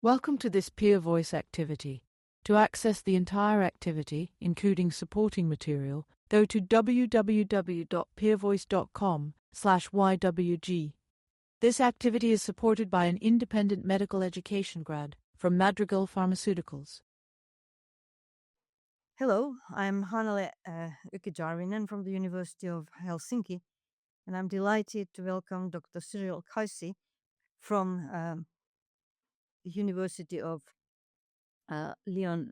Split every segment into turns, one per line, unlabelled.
Welcome to this Peer Voice activity. To access the entire activity, including supporting material, go to www.peervoice.com/ywg. This activity is supported by an independent medical education grad from Madrigal Pharmaceuticals.
Hello, I'm Hannele Yki-Järvinen from the University of Helsinki, and I'm delighted to welcome Dr. Cyril Kaisi from the University of Lyon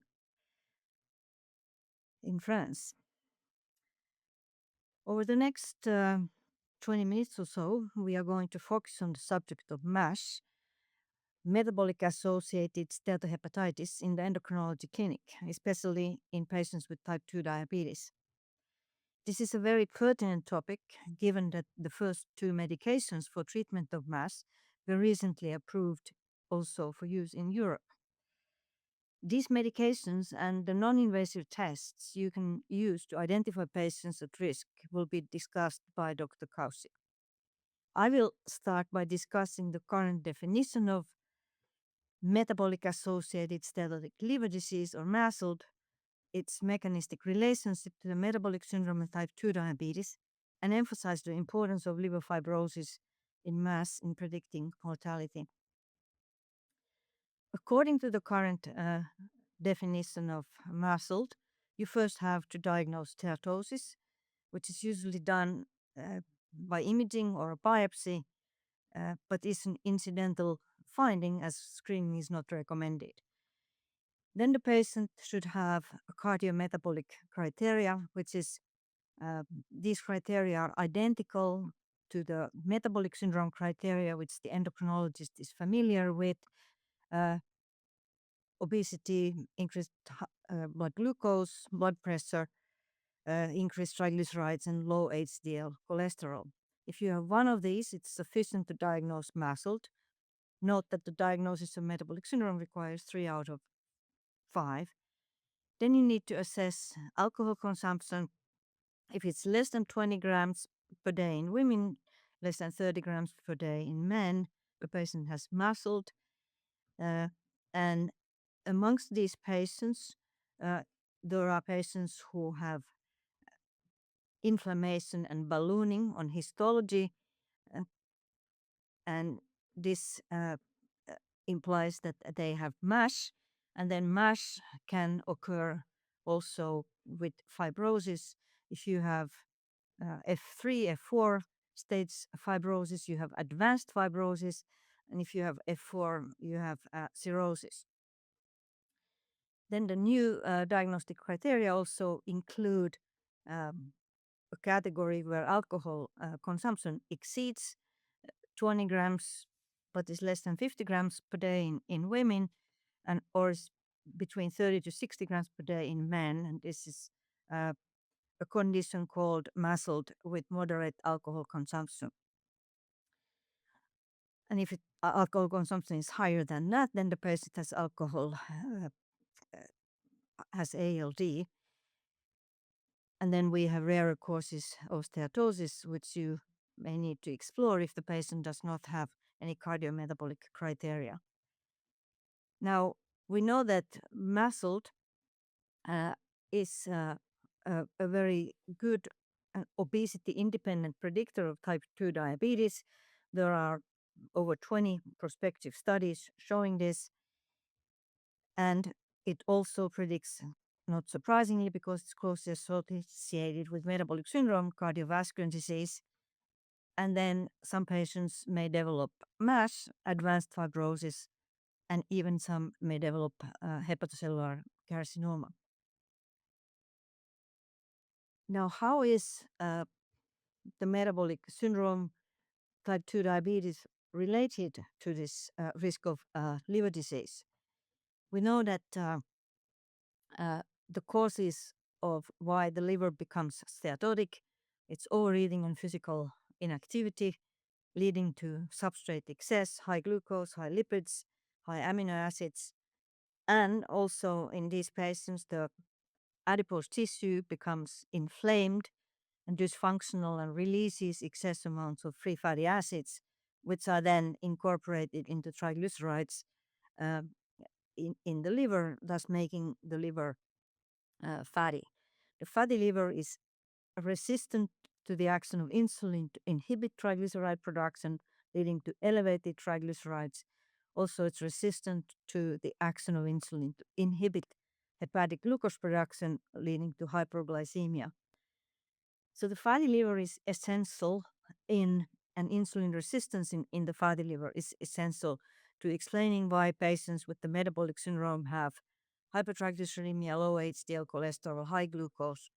in France. Over the next 20 minutes or so, we are going to focus on the subject of MASH, metabolic-associated steatohepatitis in the endocrinology clinic, especially in patients with type 2 diabetes. This is a very pertinent topic given that the first two medications for treatment of MASH were recently approved also for use in Europe. These medications and the non-invasive tests you can use to identify patients at risk will be discussed by Dr. Kaisi. I will start by discussing the current definition of metabolic-associated steatotic liver disease or MASLD, its mechanistic relationship to the metabolic syndrome and type 2 diabetes, and emphasize the importance of liver fibrosis in MASH in predicting mortality. According to the current definition of MASLD, you first have to diagnose steatosis, which is usually done by imaging or a biopsy, but is an incidental finding as screening is not recommended. Then the patient should have a cardiometabolic criteria, which is these criteria are identical to the metabolic syndrome criteria, which the endocrinologist is familiar with. Obesity, increased blood glucose, blood pressure, increased triglycerides, and low HDL cholesterol. If you have one of these, it's sufficient to diagnose MASLD. Note that the diagnosis of metabolic syndrome requires 3 out of 5. Then you need to assess alcohol consumption. If it's less than 20 grams per day in women, less than 30 grams per day in men, the patient has MASLD. And amongst these patients, there are patients who have inflammation and ballooning on histology, and this implies that they have MASH, and then MASH can occur also with fibrosis. If you have F3, F4 stage fibrosis, you have advanced fibrosis, and if you have F4, you have cirrhosis. Then the new diagnostic criteria also include a category where alcohol consumption exceeds 20 grams, but is less than 50 grams per day in women, and or is between 30 to 60 grams per day in men. And this is a condition called MASLD with moderate alcohol consumption. And if alcohol consumption is higher than that, then the patient has has ALD. And then we have rarer causes of steatosis, which you may need to explore if the patient does not have any cardiometabolic criteria. Now, we know that MASLD is a very good obesity-independent predictor of type 2 diabetes. There are over 20 prospective studies showing this. And it also predicts, not surprisingly, because it's closely associated with metabolic syndrome, cardiovascular disease. And then some patients may develop MASH, advanced fibrosis, and even some may develop hepatocellular carcinoma. Now, how is the metabolic syndrome, type 2 diabetes, related to this risk of liver disease? We know that the causes of why the liver becomes steatotic, it's overeating and physical inactivity, leading to substrate excess, high glucose, high lipids, high amino acids. And also in these patients, the adipose tissue becomes inflamed and dysfunctional and releases excess amounts of free fatty acids, which are then incorporated into triglycerides, in the liver, thus making the liver fatty. The fatty liver is resistant to the action of insulin to inhibit triglyceride production, leading to elevated triglycerides. Also, it's resistant to the action of insulin to inhibit hepatic glucose production, leading to hyperglycemia. So the fatty liver is essential in and insulin resistance in the fatty liver is essential to explaining why patients with the metabolic syndrome have hypertriglyceridemia, low HDL cholesterol, high glucose,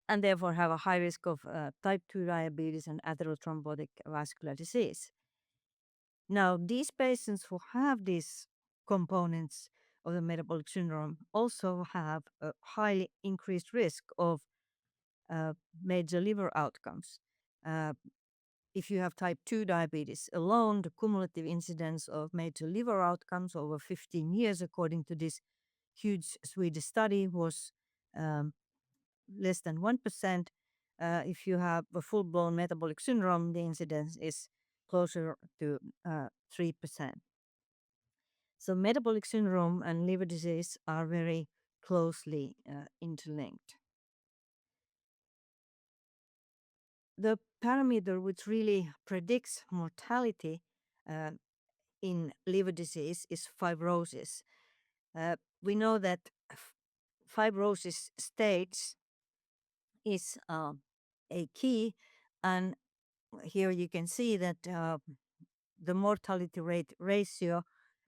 and therefore have a high risk of type 2 diabetes and atherothrombotic vascular disease. Now, these patients who have these components of the metabolic syndrome also have a highly increased risk of major liver outcomes. If you have type 2 diabetes alone, the cumulative incidence of major liver outcomes over 15 years, according to this huge Swedish study, was less than 1%. If you have a full-blown metabolic syndrome, the incidence is closer to 3%. So metabolic syndrome and liver disease are very closely interlinked. The parameter which really predicts mortality in liver disease is fibrosis. We know that fibrosis stage is a key, and here you can see that the mortality rate ratio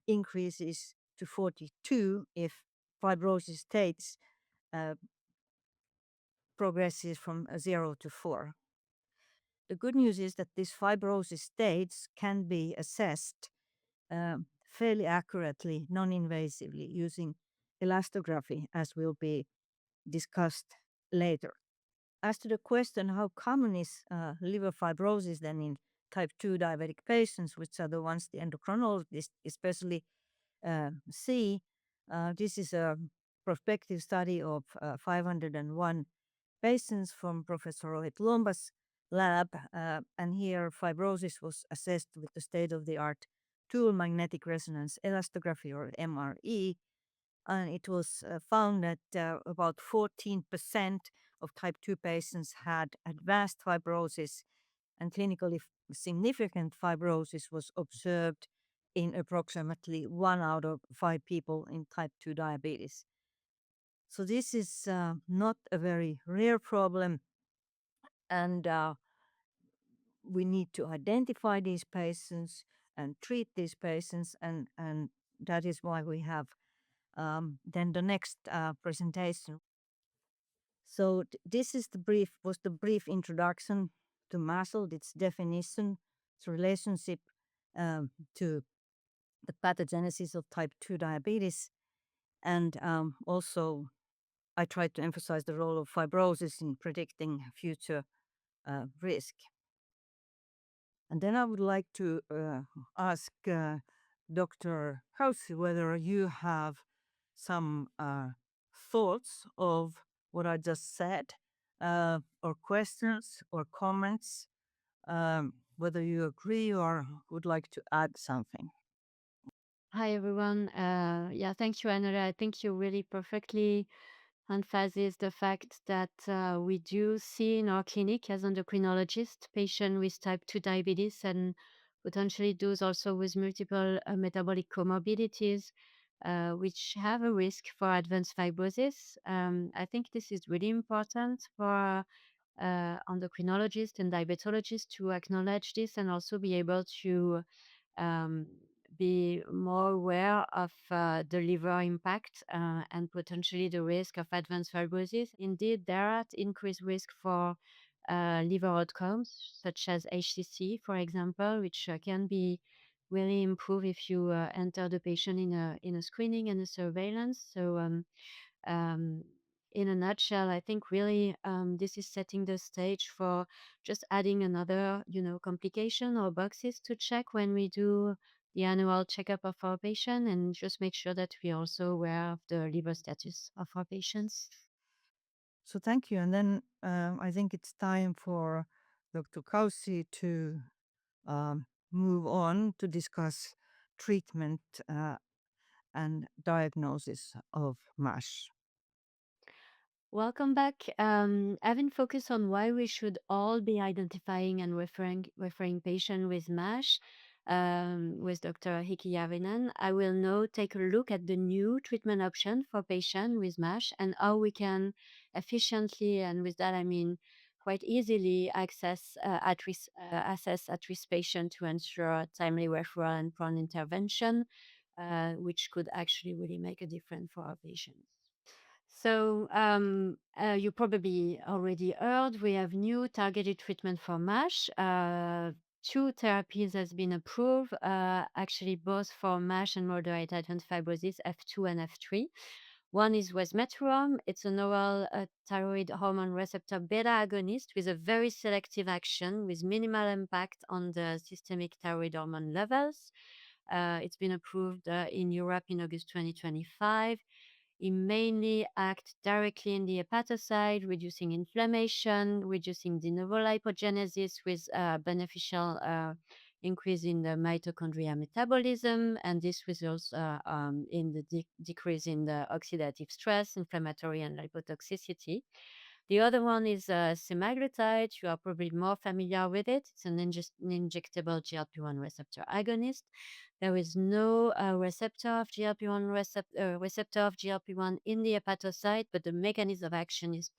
increases to 42 if fibrosis stage progresses from 0 to 4. The good news is that this fibrosis stage can be assessed fairly accurately, non-invasively, using elastography, as will be discussed later. As to the question, how common is liver fibrosis then in type 2 diabetic patients, which are the ones the endocrinologists especially see, this is a prospective study of 501 patients from Professor Rohit Lomba's lab, and here fibrosis was assessed with the state-of-the-art tool, magnetic resonance elastography, or MRE, and it was found that about 14% of type 2 patients had advanced fibrosis, and clinically significant fibrosis was observed in approximately 1 out of 5 people in type 2 diabetes. So this is not a very rare problem, and we need to identify these patients and treat these patients, and that is why we have then the next presentation. So this is was the brief introduction to MASL, its definition, its relationship to the pathogenesis of type 2 diabetes, and also I tried to emphasize the role of fibrosis in predicting future risk. And then I would like to ask Dr. Kausi whether you have some thoughts of what I just said, or questions or comments, whether you agree or would like to add something.
Hi, everyone. Yeah, thank you, Anna. I think you really perfectly emphasize the fact that we do see in our clinic as endocrinologists patients with type 2 diabetes and potentially those also with multiple metabolic comorbidities, which have a risk for advanced fibrosis. I think this is really important for endocrinologists and diabetologists to acknowledge this and also be able to um, be more aware of the liver impact and potentially the risk of advanced fibrosis. Indeed, there are increased risk for liver outcomes, such as HCC, for example, which can be really improved if you enter the patient in a screening and a surveillance. So um, in a nutshell, I think really this is setting the stage for just adding another, complication or boxes to check when we do the annual checkup of our patient, and just make sure that we're also aware of the liver status of our patients.
So thank you. And then I think it's time for Dr. Kausi to move on to discuss treatment and diagnosis of MASH.
Welcome back. Having focused on why we should all be identifying and referring patient with MASH with Dr. Yki-Järvinen, I will now take a look at the new treatment option for patients with MASH and how we can efficiently, and with that I mean quite easily, assess at-risk patient to ensure timely referral and prompt intervention, which could actually really make a difference for our patients. So you probably already heard we have new targeted treatment for MASH. Two therapies has been approved, actually both for MASH and moderate advanced fibrosis F2 and F3. One is resmetirom. It's an oral thyroid hormone receptor beta agonist with a very selective action with minimal impact on the systemic thyroid hormone levels. It's been approved in Europe in August 2025. It mainly acts directly in the hepatocyte, reducing inflammation, reducing de novo lipogenesis with beneficial increase in the mitochondria metabolism, and this results in the decrease in the oxidative stress, inflammatory, and lipotoxicity. The other one is semaglutide. You are probably more familiar with it. It's an injectable GLP-1 receptor agonist. There is no receptor of GLP-1 in the hepatocyte, but the mechanism of action is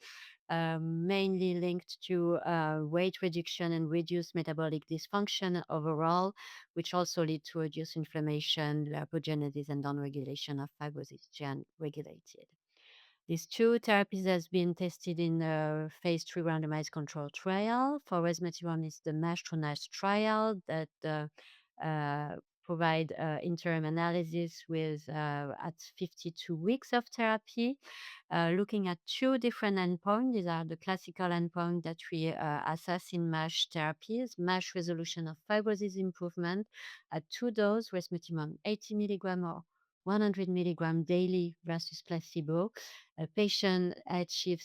mainly linked to weight reduction and reduced metabolic dysfunction overall, which also lead to reduced inflammation, lipogenesis, and downregulation of fibrosis gene regulated. These two therapies has been tested in a phase 3 randomized control trial. For resmetirom is the MAESTRO-NASH trial that provide interim analysis with at 52 weeks of therapy, looking at two different endpoints. These are the classical endpoints that we assess in MASH therapies: MASH resolution of fibrosis improvement at two doses, resmetirom 80 milligram or 100 milligram daily versus placebo. A patient achieves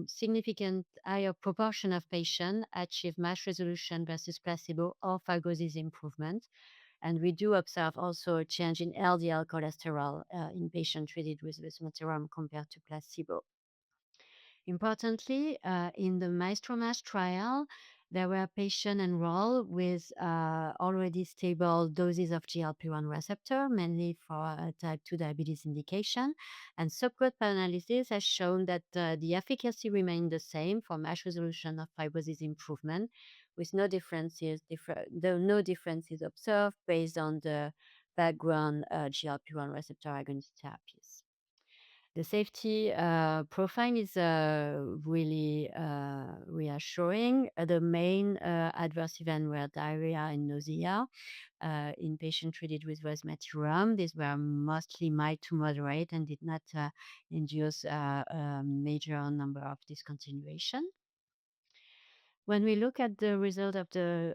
significant higher proportion of patients achieve MASH resolution versus placebo or fibrosis improvement. And we do observe also a change in LDL cholesterol in patients treated with resmetirom compared to placebo. Importantly, in the MAESTRO-NASH trial, there were patients enrolled with already stable doses of GLP-1 receptor, mainly for type 2 diabetes indication. And subgroup analysis has shown that the efficacy remained the same for MASH resolution of fibrosis improvement, with no differences observed based on the background GLP-1 receptor agonist therapies. The safety profile is really reassuring. The main adverse events were diarrhea and nausea in patients treated with resmetirom. These were mostly mild to moderate and did not induce a major number of discontinuation. When we look at the result of the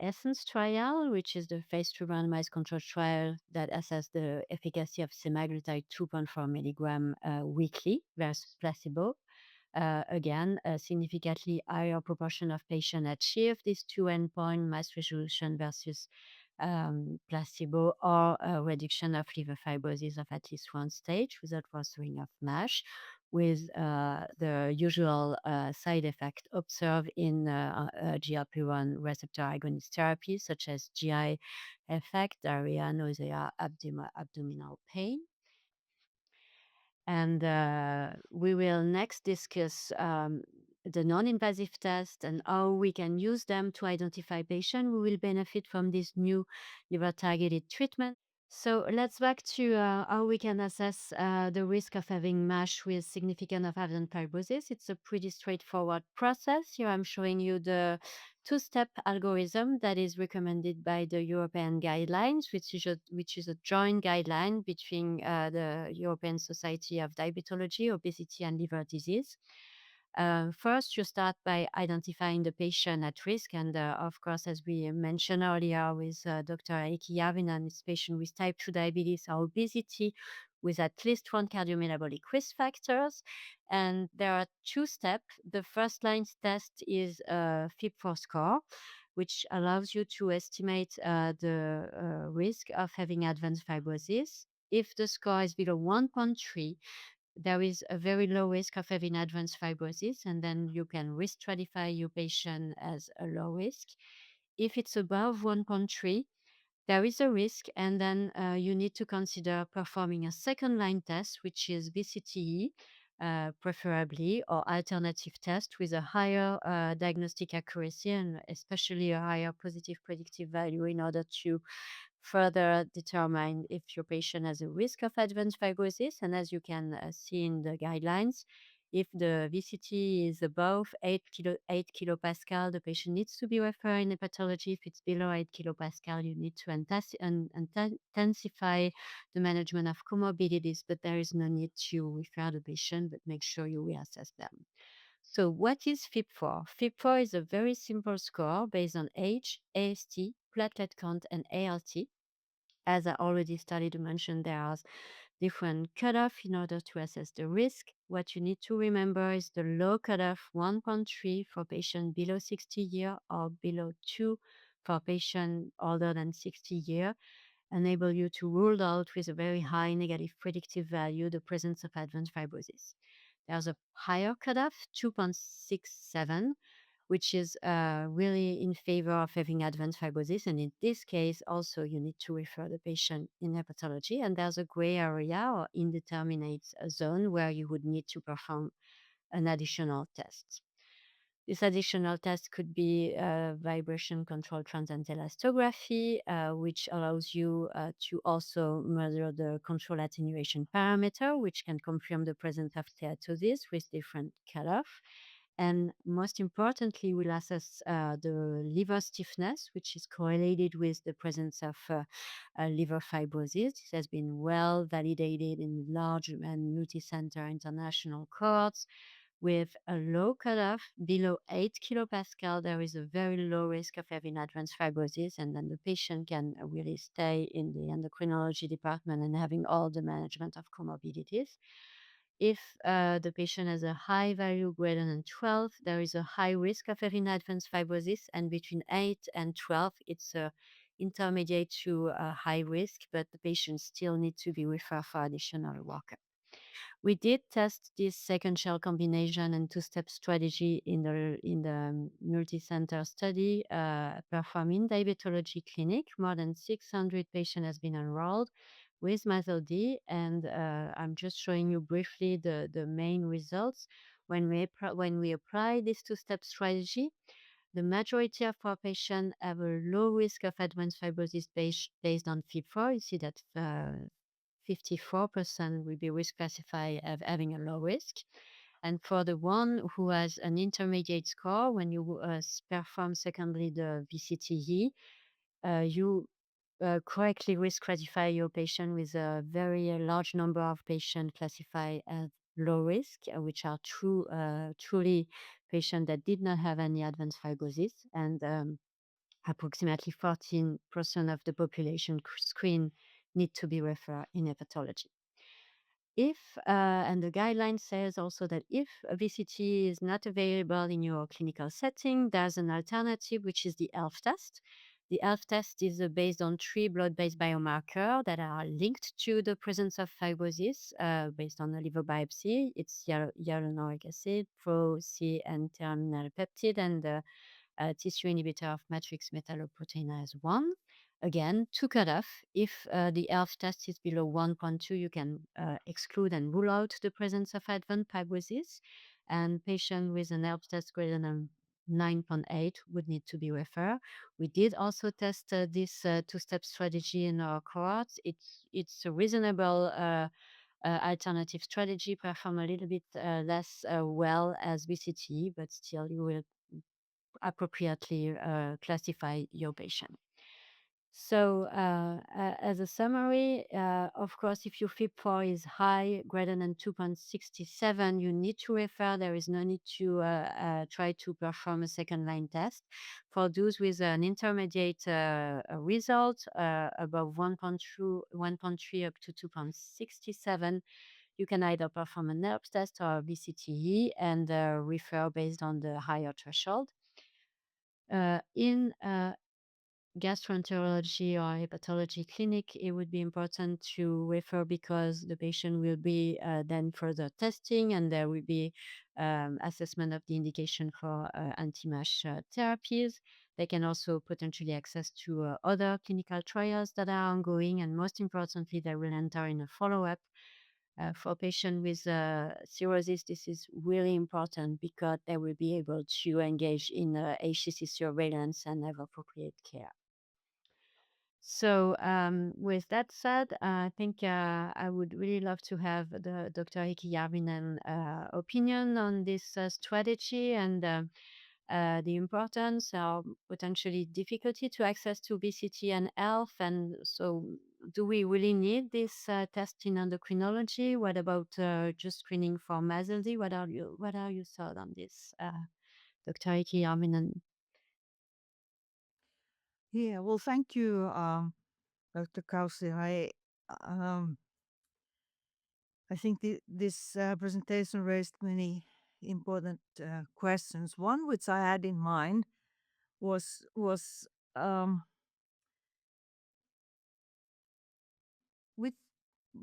ESSENCE trial, which is the phase 2 randomized control trial that assessed the efficacy of semaglutide 2.4 milligram weekly versus placebo, again, a significantly higher proportion of patients achieved these two endpoints, MASH resolution versus placebo, or a reduction of liver fibrosis of at least one stage without worsening of MASH, with the usual side effect observed in GLP-1 receptor agonist therapy, such as GI effect, diarrhea, nausea, abdominal pain. And we will next discuss the non-invasive test and how we can use them to identify patients who will benefit from this new liver-targeted treatment. So let's back to how we can assess the risk of having MASH with significant of advanced fibrosis. It's a pretty straightforward process. Here I'm showing you the two-step algorithm that is recommended by the European guidelines, which is a joint guideline between the European Society of Diabetology, Obesity and Liver Disease. First, you start by identifying the patient at risk. And of course, as we mentioned earlier with Dr. Yki-Järvinen, this patient with type 2 diabetes or obesity with at least one cardiometabolic risk factors. And there are two steps. The first line test is FIB4 score, which allows you to estimate the risk of having advanced fibrosis. If the score is below 1.3, there is a very low risk of having advanced fibrosis, and then you can risk stratify your patient as a low risk. If it's above 1.3, there is a risk, and then you need to consider performing a second line test, which is VCTE, preferably, or alternative test with a higher diagnostic accuracy and especially a higher positive predictive value in order to further determine if your patient has a risk of advanced fibrosis. And as you can see in the guidelines, if the VCT is above 8 kilopascal, the patient needs to be referred in hepatology. If it's below 8 kilopascal, you need to intensify the management of comorbidities, but there is no need to refer the patient, but make sure you reassess them. So what is FIB4? FIB4 is a very simple score based on age, AST, platelet count, and ALT. As I already started to mention, there are different cutoff in order to assess the risk. What you need to remember is the low cutoff 1.3 for patient below 60 year or below 2 for patient older than 60 year, enable you to rule out with a very high negative predictive value the presence of advanced fibrosis. There's a higher cutoff, 2.67, which is really in favor of having advanced fibrosis. And in this case, also you need to refer the patient in hepatology. And there's a gray area or indeterminate zone where you would need to perform an additional test. This additional test could be vibration controlled transient elastography, which allows you to also measure the control attenuation parameter, which can confirm the presence of steatosis with different cutoff. And most importantly, we'll assess the liver stiffness, which is correlated with the presence of liver fibrosis. This has been well validated in large and multi-center international cohorts. With a low cutoff below 8 kilopascal, there is a very low risk of having advanced fibrosis, and then the patient can really stay in the endocrinology department and having all the management of comorbidities. If the patient has a high value greater than 12, there is a high risk of having advanced fibrosis, and between 8 and 12, it's a intermediate to a high risk, but the patient still needs to be referred for additional workup. We did test this second shell combination and two-step strategy in the multi-center study performed in diabetology clinic. More than 600 patients has been enrolled with MASLD, and I'm just showing you briefly the main results. When we apply this two-step strategy, the majority of our patients have a low risk of advanced fibrosis based on FIB4. You see that 54% will be risk classified as having a low risk. And for the one who has an intermediate score, when you perform secondly the VCTE, you correctly risk classify your patient with a very large number of patients classified as low risk, which are truly patients that did not have any advanced fibrosis. And approximately 14% of the population screen need to be referred in hepatology. If, and the guideline says also that if a VCT is not available in your clinical setting, there's an alternative, which is the ELF test. The ELF test is based on 3 blood-based biomarkers that are linked to the presence of fibrosis based on the liver biopsy. It's hyaluronic acid, Pro-C, and terminal peptide, and the tissue inhibitor of matrix metalloproteinase 1. Again, to cut off, if the ELF test is below 1.2, you can exclude and rule out the presence of advanced fibrosis. And patient with an ELF test greater than 9.8 would need to be referred. We did also test this two-step strategy in our cohorts. It's a reasonable alternative strategy, perform a little bit less well as VCT, but still you will appropriately classify your patient. So as a summary, of course, if your FIB4 is high, greater than 2.67, you need to refer. There is no need to try to perform a second line test. For those with an intermediate result above 1.3 up to 2.67, you can either perform a NERPS test or a VCTE and refer based on the higher threshold. In gastroenterology or hepatology clinic, it would be important to refer because the patient will be then further testing, and there will be assessment of the indication for anti-MASH therapies. They can also potentially access to other clinical trials that are ongoing, and most importantly, they will enter in a follow-up. For patients with cirrhosis, this is really important because they will be able to engage in HCC surveillance and have appropriate care. So, with that said, I think I would really love to have the Dr. Yki-Järvinen opinion on this strategy and the importance or potentially difficulty to access to obesity and health. And so, do we really need this test in endocrinology? What about just screening for MASLD? What are your thoughts on this, Dr. Yki-Järvinen?
Yeah, well, thank you, Dr. Kausi. I think this presentation raised many important questions. One which I had in mind was with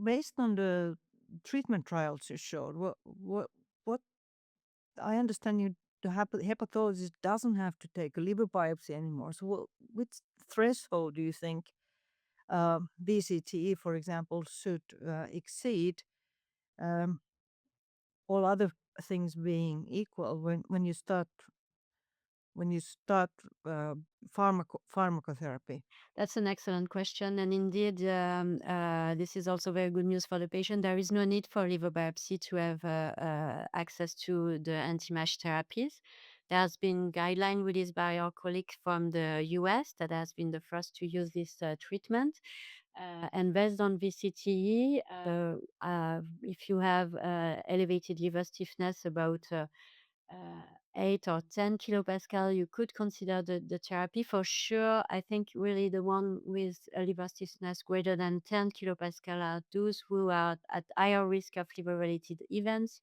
based on the treatment trials you showed. What I understand you the hepatologist doesn't have to take a liver biopsy anymore. So, which threshold do you think BCTE, for example, should exceed? Um, all other things being equal, when you start pharmacotherapy.
That's an excellent question. And indeed, this is also very good news for the patient. There is no need for liver biopsy to have access to the anti-MASH therapies. There has been guideline released by our colleague from the US that has been the first to use this treatment. And based on VCTE, if you have elevated liver stiffness about 8 or 10 kilopascal, you could consider the therapy for sure. I think really the one with a liver stiffness greater than 10 kilopascal are those who are at higher risk of liver related events.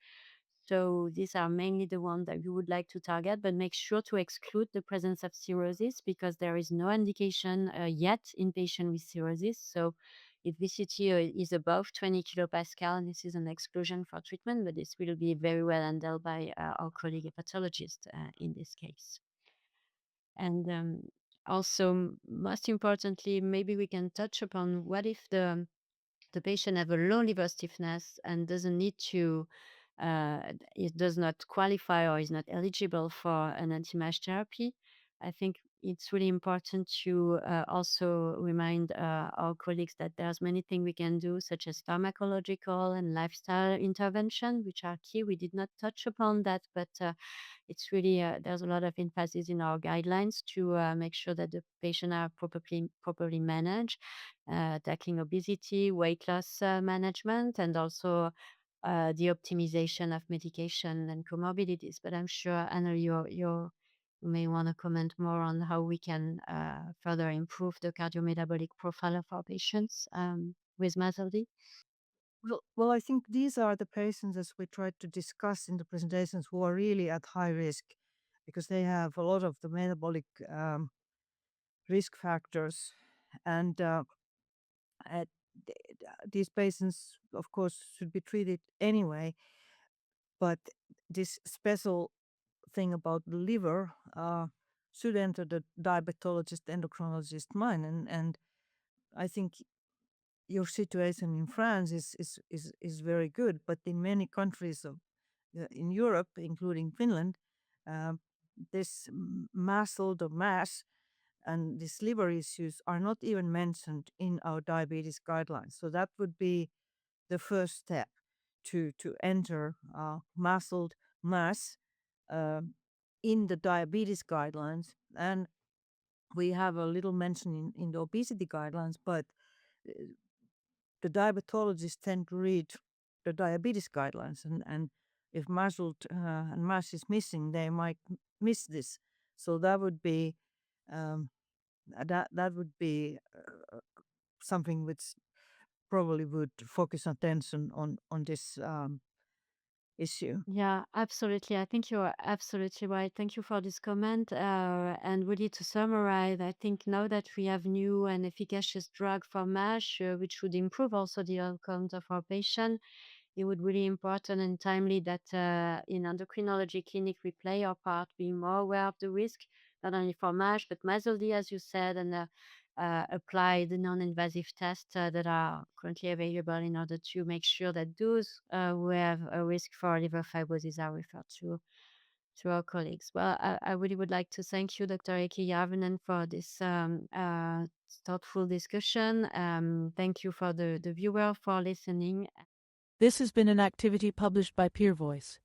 So these are mainly the ones that you would like to target, but make sure to exclude the presence of cirrhosis because there is no indication yet in patients with cirrhosis. So if VCT is above 20 kilopascal, this is an exclusion for treatment, but this will be very well handled by our colleague hepatologist in this case. And also, most importantly, maybe we can touch upon what if the patient have a low liver stiffness and doesn't need to, it does not qualify or is not eligible for an anti-MASH therapy. I think it's really important to also remind our colleagues that there's many things we can do, such as pharmacological and lifestyle intervention, which are key. We did not touch upon that, but it's really there's a lot of emphasis in our guidelines to make sure that the patient are properly managed, tackling obesity, weight loss management, and also the optimization of medication and comorbidities. But I'm sure Anna, you may want to comment more on how we can further improve the cardiometabolic profile of our patients with MASLD.
Well, I think these are the patients, as we tried to discuss in the presentations, who are really at high risk because they have a lot of the metabolic risk factors. And at, these patients, of course, should be treated anyway. But this special thing about the liver should enter the diabetologist, endocrinologist mind. And I think your situation in France is very good, but in many countries of in Europe, including Finland, um, this MASLD or MASH and these liver issues are not even mentioned in our diabetes guidelines. So that would be the first step to enter MASLD MASH in the diabetes guidelines. And we have a little mention in the obesity guidelines, but the diabetologists tend to read the diabetes guidelines, and if MASLD and MASH is missing, they might miss this. So that would be that would be something which probably would focus attention on this issue.
Yeah, absolutely. I think you're absolutely right. Thank you for this comment. And really to summarize, I think now that we have new and efficacious drug for MASH, which would improve also the outcomes of our patient, it would really important and timely that in endocrinology clinic we play our part, being more aware of the risk, not only for MASH, but MASLD, as you said, and apply the non-invasive tests that are currently available in order to make sure that those who have a risk for liver fibrosis are referred to our colleagues. Well, I really would like to thank you, Dr. Yki-Järvinen, for this thoughtful discussion. Thank you for the viewer for listening.
This has been an activity published by Peer Voice.